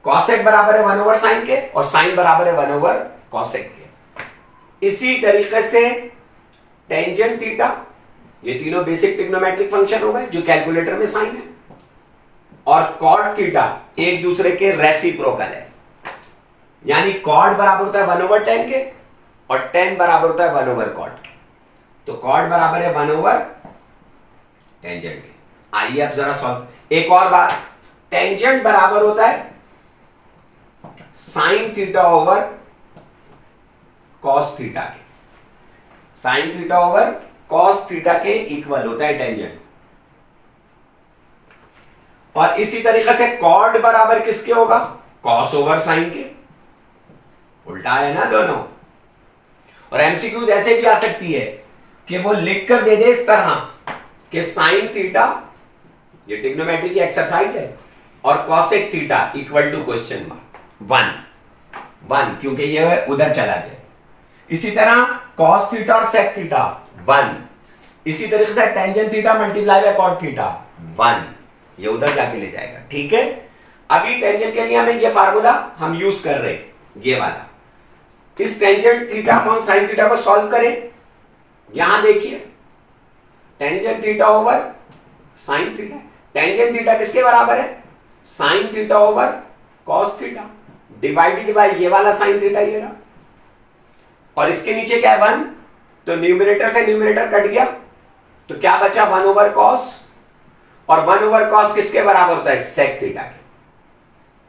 कॉसेक बराबर है 1 ओवर साइन के, और साइन बराबर है 1 ओवर कॉसेक के। इसी तरीके से टेंजेंट थीटा, ये तीनों बेसिक ट्रिग्नोमेट्रिक फंक्शन हो गए जो कैलकुलेटर में साइन है, और कॉट थीटा एक दूसरे के रेसिप्रोकल है, यानी कॉट बराबर होता है 1 ओवर टेन के, और टेन बराबर होता है 1 ओवर कॉट के। तो कॉट बराबर है 1 ओवर टेंजेंट के। आइए अब जरा सॉल्व। एक और बात, टेंजेंट बराबर होता है sine theta over cos theta के। Sine theta over cos theta के इक्वल होता है टेंजेंट। और इसी तरीके से कॉट बराबर किसके होगा? कॉस ओवर साइन के। उल्टा है ना दोनों। और एमसीक्यूज ऐसे भी आ सकती है कि वो लिख कर दे दे इस तरह कि साइन थीटा, ये ट्रिग्नोमेट्री की एक्सरसाइज है, और cosec theta equal to question mark 1, क्योंकि ये उधर चला गया। इसी तरह कॉस थीटा और सेक थीटा 1, इसी तरीके से tangent theta multiply by cot theta 1, ये उधर जाके ले जाएगा, ठीक है। अभी टेंजेंट के लिए हमें ये फार्मूला हम यूज कर रहे हैं, ये वाला। इस tangent theta upon sine theta को सॉल्व करें। यहां देखिए, tangent theta over sine theta, tangent theta किसके बराबर है? Sine theta over cos theta, divided by ये वाला साइन थीटा, ये रहा, और इसके नीचे क्या है 1, तो न्यूमरेटर से न्यूमरेटर कट गया, तो क्या बचा 1 ओवर कॉस, और 1 ओवर कॉस किसके बराबर होता है? सेक थीटा के।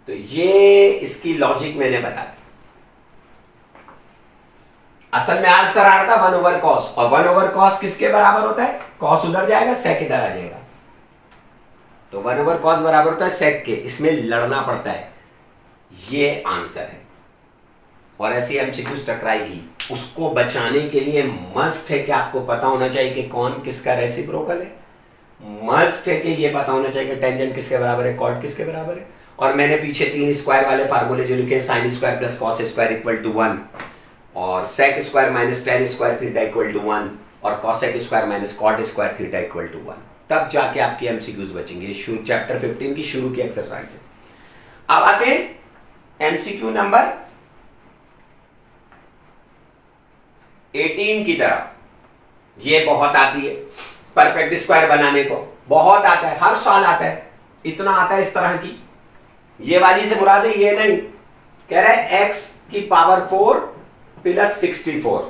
तो ये इसकी लॉजिक मैंने बता दी। असल में आंसर आ रहा था 1 ओवर कॉस, और 1 ओवर कॉस किसके बराबर होता है? कॉस उधर जाएगा, सेक इधर आ जाएगा, तो 1 ओवर कॉस बराबर होता है सेक के। इसमें लड़ना पड़ता है, ये आंसर है। और ऐसी एमसीक्यूज टकराएगी, उसको बचाने के लिए मस्ट है कि आपको पता होना चाहिए कि कौन किसका रेसिप्रोकल है, मस्ट है कि ये पता होना चाहिए कि टेंजेंट किसके बराबर है, कॉट किसके बराबर है। और मैंने पीछे 3 स्क्वायर वाले फार्मूले जो लिखे, sine square plus cos square equal to 1, और sec square minus tan square theta equal to 1, और cosec square minus cot square theta equal to 1, तब जाके आपकी एमसीक्यूज बचेंगे। चैप्टर 15 की शुरू की एक्सरसाइज है। अब आते हैं एमसीक्यू नंबर 18 की तरफ। ये बहुत आती है, परफेक्ट स्क्वायर बनाने को बहुत आता है, हर साल आता है, इतना आता है इस तरह की। ये वाली से मुराद है, ये नहीं कह रहा है x की पावर 4 प्लस 64,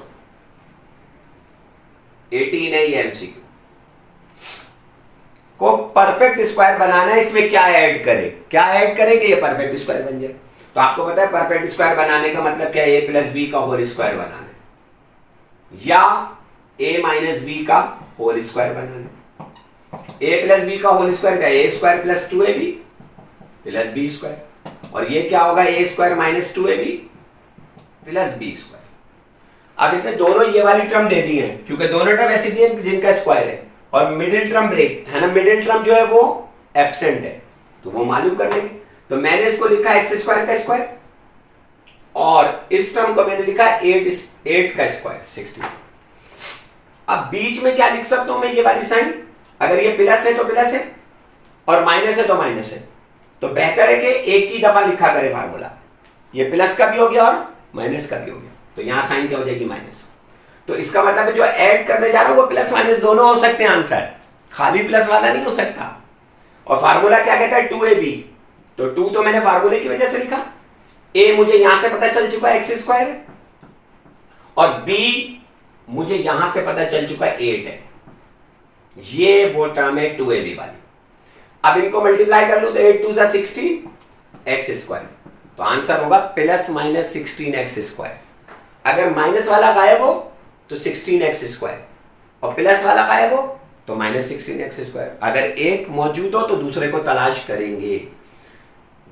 18 है ये एमसीक्यू को परफेक्ट स्क्वायर बनाना है। इसमें क्या ऐड करें, क्या ऐड करें कि ये परफेक्ट स्क्वायर बन जाए? तो आपको पता है परफेक्ट स्क्वायर बनाने का मतलब क्या है? a प्लस बी का होल स्क्वायर बनाना है, या a माइनस बी का होल स्क्वायर बनाना। ए प्लस बी का होल स्क्वायर का A square plus 2ab plus B square, और ये क्या होगा A square minus 2ab plus B square. अब इसने दोनों ये वाली टर्म दे दी है क्योंकि दोनों टर्म ऐसी दी है जिनका स्क्वायर है, और मिडिल टर्म ब्रेक है ना, मिडिल टर्म जो है वो एब्सेंट है, तो वो मालूम कर लेंगे। तो मैंने इसको लिखा एक्स स्क्वायर का स्क्वायर, और इस टर्म को मैंने लिखा 8 का स्क्वायर 16। अब बीच में क्या लिख सकता हूं मैं, ये वाली साइन, अगर ये प्लस है तो प्लस है और माइनस है तो माइनस है, तो बेहतर है कि एक ही दफा लिखा करे फार्मूला, ये प्लस का भी हो गया और माइनस का भी हो गया, तो यहां साइन क्या हो जाएगी माइनस। तो इसका मतलब है जो ऐड करने जा रहा हूं वो प्लस माइनस दोनों हो सकते हैं आंसर, खाली प्लस वाला नहीं हो सकता। और फार्मूला क्या कहता है 2ab, तो 2 तो मैंने फार्मूले की वजह से लिखा, a मुझे यहां से पता चल चुका है एक्स स्क्वायर है, और b मुझे यहां से पता चल चुका है 8 है, ये वो टर्म है 2ab वाली। अब इनको मल्टीप्लाई कर लूं तो 8 2 16 एक्स स्क्वायर, तो आंसर होगा प्लस माइनस 16 एक्स स्क्वायर। अगर माइनस वाला गायब हो तो 16 एक्स स्क्वायर, और प्लस वाला गायब हो तो माइनस 16 एक्स स्क्वायर। अगर एक मौजूद हो तो दूसरे को तलाश करेंगे,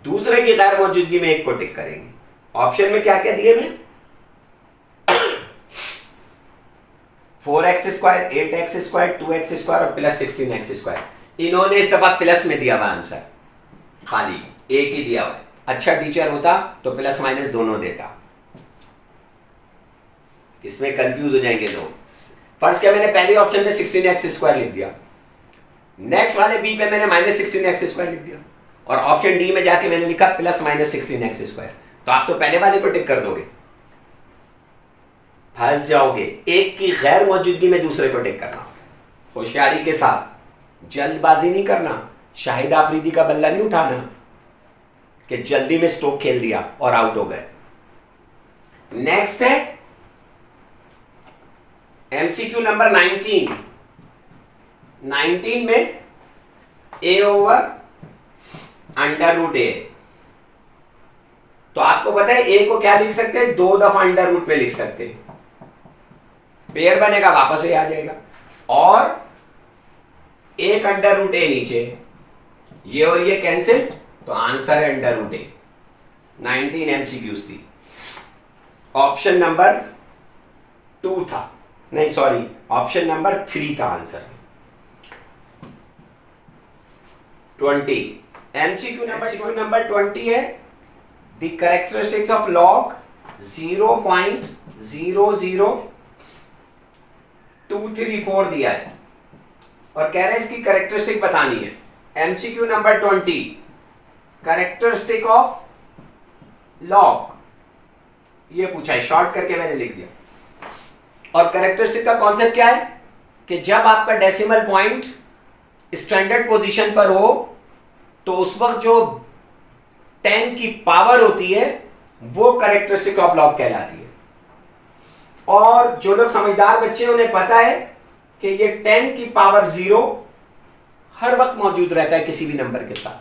दूसरे की गैर मौजूदगी में एक को टिक करेंगे। ऑप्शन में क्या क्या दिए मैं 4x square 8x square 2x square और प्लस 16x स्क्वायर। इन्होंने इस दफा प्लस में दिया हुआ आंसर, खाली एक ही दिया हुआ है। अच्छा टीचर होता तो प्लस माइनस दोनों देता, इसमें कंफ्यूज हो जाएंगे लोग। फर्स्ट क्या मैंने पहले ऑप्शन में 16x स्क्वायर लिख दिया, नेक्स्ट वाले बी पे मैंने माइनस 16x स्क्वायर लिख दिया, और ऑप्शन डी में जाके मैंने लिखा प्लस माइनस 16x स्क्वायर। तो आप तो पहले वाले को टिक कर दोगे, फंस जाओगे। एक की गैर मौजूदगी में दूसरे को टिक करना होता है, होशियारी के साथ, जल्दबाजी नहीं करना, शाहिद आफरीदी का बल्ला नहीं उठाना कि जल्दी में स्ट्रोक खेल दिया और आउट हो गए। नेक्स्ट है एमसीक्यू नंबर 19 में a ओवर अंडर रूट ए। तो आपको पता है a को क्या लिख सकते हैं, 2 दफा अंडर रूट में लिख सकते हैं, पेयर बनेगा वापस ये आ जाएगा, और एक अंडर रूट ए नीचे, ये और ये कैंसिल, तो आंसर है अंडर रूट ए। 19 एमसीक्यूज थी, ऑप्शन नंबर 2 था, नहीं सॉरी ऑप्शन नंबर 3 था आंसर। 20 एमसीक्यू नंबर 20 है द कैरेक्टरिस्टिक्स ऑफ लॉग 0.00234 दिया है, और कह रहे हैं इसकी कैरेक्टरिस्टिक बतानी है। MCQ number 20 characteristic of log, ये पूछा है, शॉर्ट करके मैंने लिख दिया। और कैरेक्टरिस्टिक का कॉन्सेप्ट क्या है कि जब आपका डेसिमल पॉइंट स्टैंडर्ड पोजीशन पर हो तो उस वक्त जो 10 की पावर होती है वो कैरेक्टरिस्टिक ऑफ लॉग कहलाती है। और जो लोग समझदार बच्चे उन्हें पता है कि ये 10 की पावर 0 हर वक्त मौजूद रहता है किसी भी नंबर के साथ,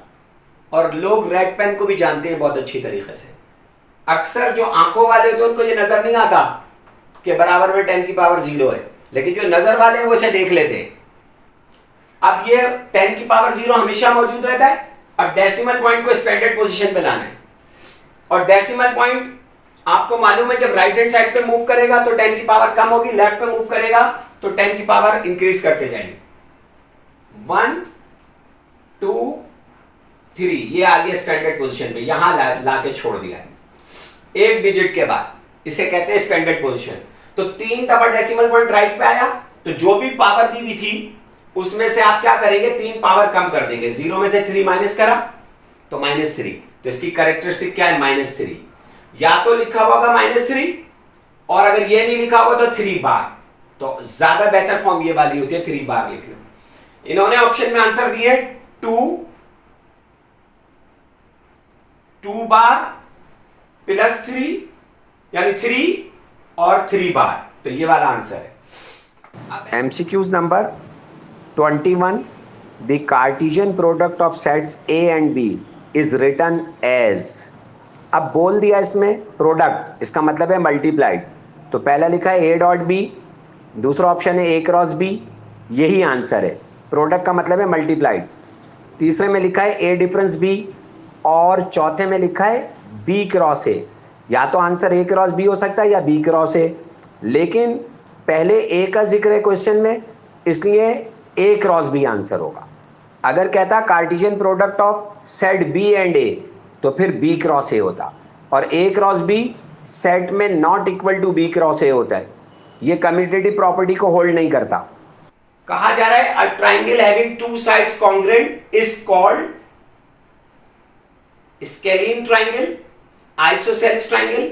और लोग रेड पेन को भी जानते हैं बहुत अच्छी तरीके से। अक्सर जो आंखों वाले होते हैं उनको ये नजर नहीं आता कि बराबर में 10 की पावर 0 है, लेकिन जो नजर वाले हैं वो इसे देख लेते हैं। अब ये 10 की पावर 0 हमेशा मौजूद रहता है। अब डेसिमल पॉइंट को स्टैंडर्ड पोजीशन पे लाना है, और डेसिमल पॉइंट आपको मालूम है जब राइट हैंड साइड पे मूव करेगा तो 10 की पावर कम होगी, लेफ्ट पे मूव करेगा तो 10 की पावर इंक्रीज करते जाएंगे। 1 2 3 ये आ गया स्टैंडर्ड पोजीशन पे, यहां ला के छोड़ दिया है एक डिजिट के बाद, इसे कहते हैं स्टैंडर्ड पोजीशन। तो 3 दफा डेसिमल पॉइंट राइट पे आया, तो जो भी पावर दी हुई थी उसमें से आप क्या करेंगे, 3 पावर कम कर देंगे। 0 में से 3 माइनस करा तो -3, तो इसकी कैरेक्टरिस्टिक क्या है -3। या तो लिखा होगा -3, और अगर ये नहीं लिखा होगा तो 3 बार, तो ज्यादा बेहतर फॉर्म ये वाली होती है 3 बार लिखना। इन्होंने ऑप्शन में आंसर दिए 2 बार प्लस 3 यानी 3 और 3 बार, तो ये वाला आंसर है। MCQs number 21 the Cartesian product of sets A and B is written as. अब बोल दिया इसमें प्रोडक्ट, इसका मतलब है मल्टीप्लाइड, तो पहला लिखा है ए डॉट बी, दूसरा ऑप्शन है ए क्रॉस बी, यही आंसर है। प्रोडक्ट का मतलब है मल्टीप्लाइड। तीसरे में लिखा है ए डिफरेंस बी, और चौथे में लिखा है बी क्रॉस ए। या तो आंसर ए क्रॉस बी हो सकता है या बी क्रॉस ए, लेकिन पहले ए का जिक्र है क्वेश्चन में, इसलिए ए क्रॉस बी आंसर होगा। अगर कहता Cartesian product of set B and A, तो फिर बी क्रॉस ए होता, और ए क्रॉस बी सेट में not equal to B cross A होता है। ये कम्यूटेटिव प्रॉपर्टी को होल्ड नहीं करता। कहा जा रहा है a triangle having two sides congruent is called scalene triangle, isosceles triangle,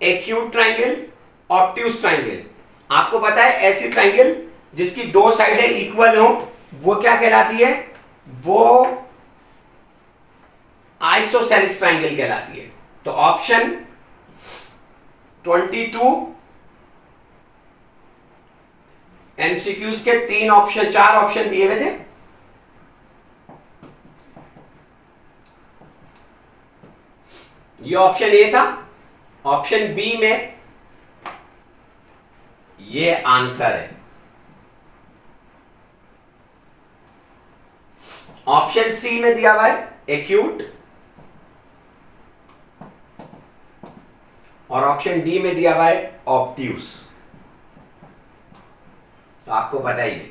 acute triangle, obtuse triangle. आपको पता है ऐसी ट्राइंगल जिसकी दो साइडें इक्वल हो वो क्या कहलाती है? वो आइसोसेलेस ट्राइंगल कहलाती है। तो ऑप्शन 22 एमसीक्यूज के चार ऑप्शन दिए हुए थे। ये ऑप्शन ए था, ऑप्शन बी में ये आंसर है। ऑप्शन सी में दिया हुआ है एक्यूट, और ऑप्शन डी में दिया हुआ है ऑब्ट्यूस। तो आपको पता ही है,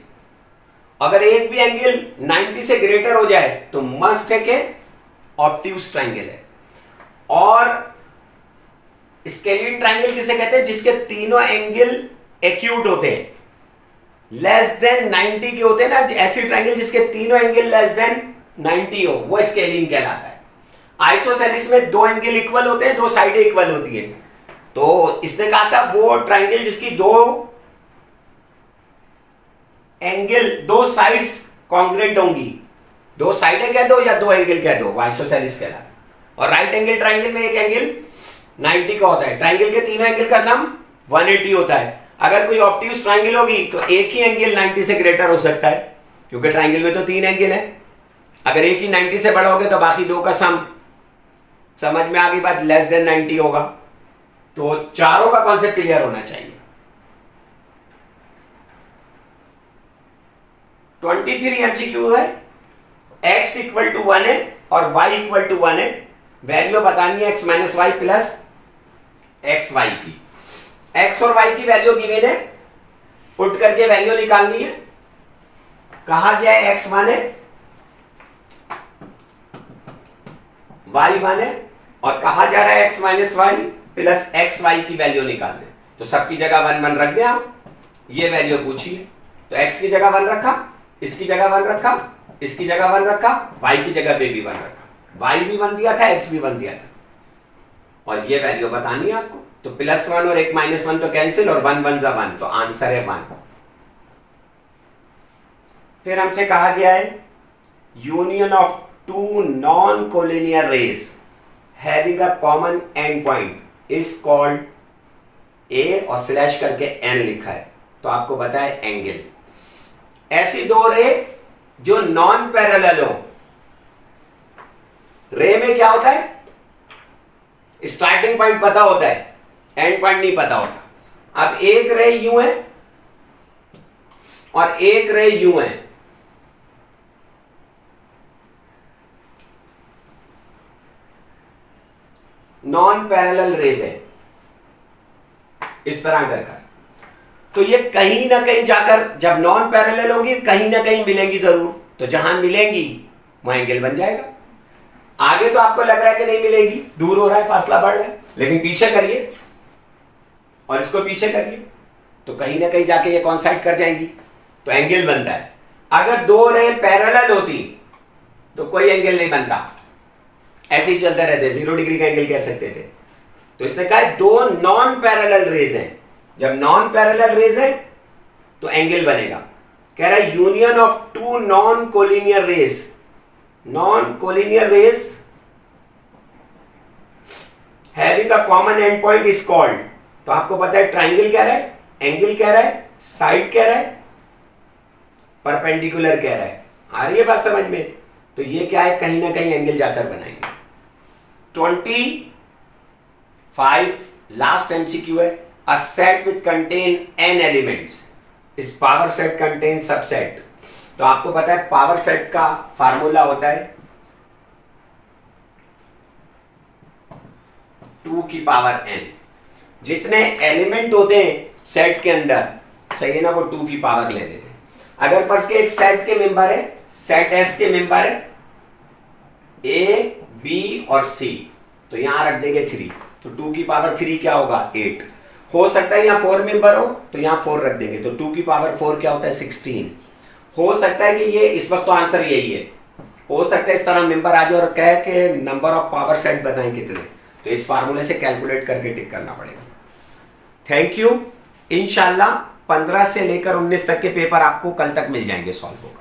अगर एक भी एंगल 90 से ग्रेटर हो जाए तो मस्ट है कि ऑब्ट्यूस ट्राइंगल है। और स्केलिन ट्राइंगल किसे कहते हैं? जिसके तीनों एंगल एक्यूट होते हैं, लेस देन 90 के होते हैं ना। ऐसी ट्राइंगल जिसके तीनों एंगल लेस देन 90 हो, वो स्केलिन कहलाता है। आइसोसेलेस में दो एंगल इक्वल होते हैं, दो साइडें इक्वल होती है। तो इसने कहा था वो ट्राइंगल जिसकी दो एंगल, दो साइड्स कॉन्ग्रुएंट होंगी, दो साइडें कह दो या दो एंगल कह दो, आइसोसेलेस कहलाता है। और राइट एंगल ट्राइंगल में एक एंगल 90 का होता है। ट्राइंगल के तीनों एंगल का सम 180 होता है। अगर कोई ऑब्ट्यूस ट्राइंगल होगी तो एक ही एंगल 90 से ग्रेटर हो सकता है, क्योंकि ट्राइंगल में तो तीन एंगल है। अगर एक ही 90 से बड़ा हो गया तो बाकी दो का सम, समझ में आ गई बात, लेस देन 90 होगा। तो चारों का कॉन्सेप्ट क्लियर होना चाहिए। 23 एमसीक्यू है। x इक्वल टू 1 है और y इक्वल टू 1 है। वैल्यू बतानी है x minus y plus x y की। x और y की वैल्यू गिवन है, पुट करके वैल्यू निकालनी है। कहा गया है x 1 है, y 1 है, और कहा जा रहा है x minus y plus x y की वैल्यू निकाल दे। तो सबकी जगह 1 1 रख दें आप। ये वैल्यू पूछी है तो x की जगह 1 रखा, इसकी जगह 1 रखा, इसकी जगह 1 रखा, y की जगह पे भी 1 रखा। y भी 1 दिया था, x भी 1 दिया था, और ये वैल्यू बतानी है आपको। तो +1 और एक -1 तो कैंसिल, और 1 1 जा 1, तो आंसर है 1। फिर हमसे कहा गया है union of two non collinear rays having a common end point is called a, और स्लैश करके एन लिखा है, तो आपको पता है एंगल। ऐसी दो रे जो नॉन पैरेलल हो। रे में क्या होता है? स्टार्टिंग पॉइंट पता होता है, एंड पॉइंट नहीं पता होता। अब एक रे यूं है और एक रे यूं है, नॉन पैरेलल रेज है, इस तरह कर। तो ये कहीं ना कहीं जाकर, जब नॉन पैरेलल होगी कहीं ना कहीं मिलेंगी जरूर, तो जहां मिलेंगी वहां एंगल बन जाएगा। आगे तो आपको लग रहा है कि नहीं मिलेगी, दूर हो रहा है, फासला बढ़ रहा है, लेकिन पीछे करिए और इसको पीछे करिए तो कहीं ना कहीं जाके ये कॉन्साइड कर जाएंगी, तो एंगल बनता है। अगर दो रे पैरेलल होती तो कोई एंगल नहीं बनता, ऐसे ही चलते रहते, 0 डिग्री का एंगल कह सकते थे। तो इसने कहा दो नॉन पैरेलल रेज हैं, जब नॉन पैरेलल रेज है तो एंगल बनेगा। कह रहा है union of two non collinear rays, non collinear rays having a common end point is called. तो आपको पता है ट्राइंगल कह रहा है, एंगल कह रहा है, साइड कह रहा है, परपेंडिकुलर कह रहा है। आ रही है बात समझ में? तो ये क्या है, कहीं ना कहीं एंगल जाकर बनाएंगे। 25 लास्ट एमसीक्यू है। A set with contain n elements इस पावर सेट कंटेन सबसेट। तो आपको पता है पावर सेट का फार्मूला होता है 2 की पावर n। जितने एलिमेंट होते हैं सेट के अंदर, सही है ना, वो 2 की पावर ले लेते हैं। अगर फर्स्ट के एक सेट के मेंबर है, सेट एस के मेंबर है ए बी और सी, तो यहां रख देंगे 3, तो 2 की पावर 3 क्या होगा 8। हो सकता है यहां 4 मेंबर हो तो यहां 4 रख देंगे, तो 2 की पावर 4 क्या होता है 16। हो सकता है कि ये इस वक्त तो आंसर यही है, हो सकता है इस तरह मेंबर आ जाए और कहे कि नंबर ऑफ पावर सेट बताएं कितने, तो इस फार्मूले से कैलकुलेट करके टिक करना पड़ेगा। Thank you. इंशाल्लाह 15 से लेकर 19 तक के पेपर आपको कल तक मिल जाएंगे सॉल्व होकर।